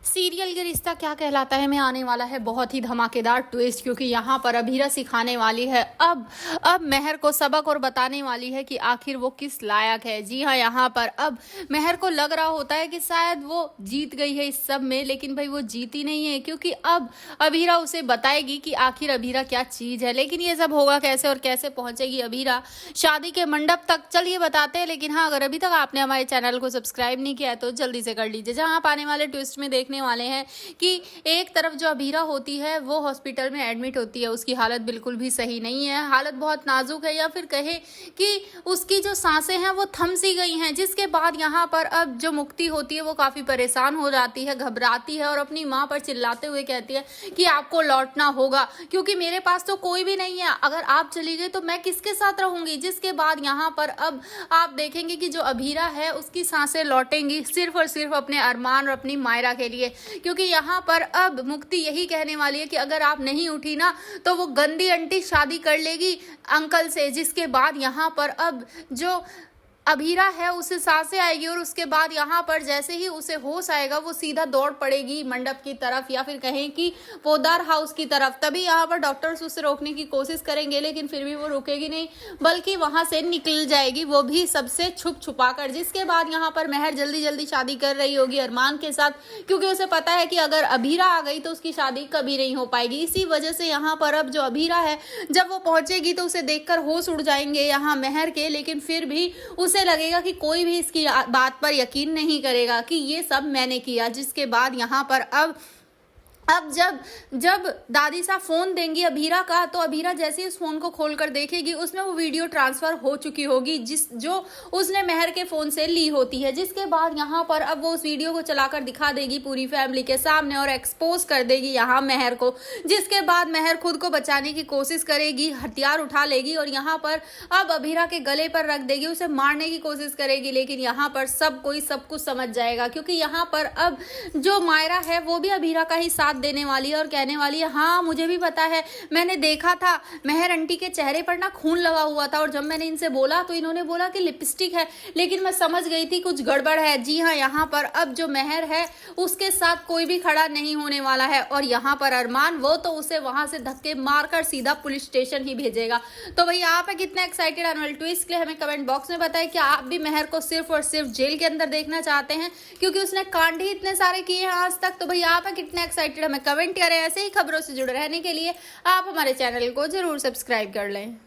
Serial ये रिश्ता क्या कहलाता है में आने वाला है बहुत ही धमाकेदार ट्विस्ट, क्योंकि यहाँ पर अभीरा सिखाने वाली है अब मेहर को सबक और बताने वाली है कि आखिर वो किस लायक है। जी हाँ, यहाँ पर अब मेहर को लग रहा होता है कि शायद वो जीत गई है इस सब में, लेकिन भाई वो जीती नहीं है, क्योंकि अब अभीरा उसे बताएगी कि आखिर अभीरा क्या चीज है। लेकिन ये सब होगा कैसे और कैसे पहुंचेगी अभीरा शादी के मंडप तक, चलिए बताते हैं। लेकिन हाँ, अगर अभी तक आपने हमारे चैनल को सब्सक्राइब नहीं किया है तो जल्दी से कर लीजिए। जहाँ आप आने वाले ट्विस्ट में देखने वाले हैं कि एक तरफ जो अभीरा होती है वो हॉस्पिटल में एडमिट होती है, उसकी हालत बिल्कुल भी सही नहीं है, हालत बहुत नाजुक है, या फिर कहे कि उसकी जो सांसें हैं वो थम सी गई हैं। जिसके बाद यहाँ पर अब जो मुक्ति होती है वो काफी परेशान हो जाती है, घबराती है और अपनी माँ पर चिल्लाते हुए कहती है कि आपको लौटना होगा, क्योंकि मेरे पास तो कोई भी नहीं है, अगर आप चली गई तो मैं किसके साथ रहूंगी। जिसके बाद यहाँ पर अब आप देखेंगे कि जो अभीरा है उसकी सांसें लौटेंगी सिर्फ और सिर्फ अपने अरमान और अपनी मायरा के लिए, क्योंकि यहाँ पर अब मुक्ति यही कहने वाली है कि अगर आप नहीं उठी ना तो वो गंदी आंटी शादी कर लेगी अंकल से। जिसके बाद यहाँ पर अब जो अभीरा है उसे सांसें आएगी और उसके बाद यहाँ पर जैसे ही उसे होश आएगा वो सीधा दौड़ पड़ेगी मंडप की तरफ, या फिर कहें कि पोदार हाउस की तरफ। तभी यहाँ पर डॉक्टर्स उसे रोकने की कोशिश करेंगे, लेकिन फिर भी वो रुकेगी नहीं, बल्कि वहां से निकल जाएगी, वो भी सबसे छुप छुपा कर। जिसके बाद यहाँ पर मेहर जल्दी जल्दी शादी कर रही होगी अरमान के साथ, क्योंकि उसे पता है कि अगर अभीरा आ गई तो उसकी शादी कभी नहीं हो पाएगी। इसी वजह से यहाँ पर अब जो अभीरा है जब वो पहुंचेगी तो उसे देखकर होश उड़ जाएंगे यहाँ मेहर के, लेकिन फिर भी उसे लगेगा कि कोई भी इसकी बात पर यकीन नहीं करेगा कि ये सब मैंने किया। जिसके बाद यहाँ पर अब जब दादी साहब फोन देंगी अभीरा का, तो अभीरा जैसे ही उस फोन को खोलकर देखेगी उसमें वो वीडियो ट्रांसफर हो चुकी होगी जो उसने मेहर के फोन से ली होती है। जिसके बाद यहाँ पर अब वो उस वीडियो को चलाकर दिखा देगी पूरी फैमिली के सामने और एक्सपोज कर देगी यहाँ मेहर को। जिसके बाद मेहर खुद को बचाने की कोशिश करेगी, हथियार उठा लेगी और यहाँ पर अब अभीरा के गले पर रख देगी, उसे मारने की कोशिश करेगी। लेकिन यहाँ पर सब कोई सब कुछ समझ जाएगा, क्योंकि यहाँ पर अब जो मायरा है वो भी अभीरा का ही साथ देने वाली है और कहने वाली है हाँ मुझे भी पता है, मैंने देखा था मेहर आंटी के चेहरे पर ना खून लगा हुआ था, और जब मैंने इनसे बोला तो इन्होंने बोला कि लिपस्टिक है, लेकिन मैं समझ गई थी कुछ गड़बड़ है। जी हाँ, यहाँ पर अब जो मेहर है उसके साथ कोई भी खड़ा नहीं होने वाला है, और यहाँ पर अरमान वो तो उसे वहां से धक्के मारकर सीधा पुलिस स्टेशन ही भेजेगा। तो भैया आप कितने एक्साइटेड एनुअल ट्विस्ट के लिए हमें कमेंट बॉक्स में बताएं कि आप भी मेहर को सिर्फ और सिर्फ जेल के अंदर देखना चाहते हैं, क्योंकि उसने कांड ही इतने सारे किए हैं आज तक। तो भैया आप कितने एक्साइटेड हमें कमेंट करें। ऐसे ही खबरों से जुड़े रहने के लिए आप हमारे चैनल को जरूर सब्सक्राइब कर लें।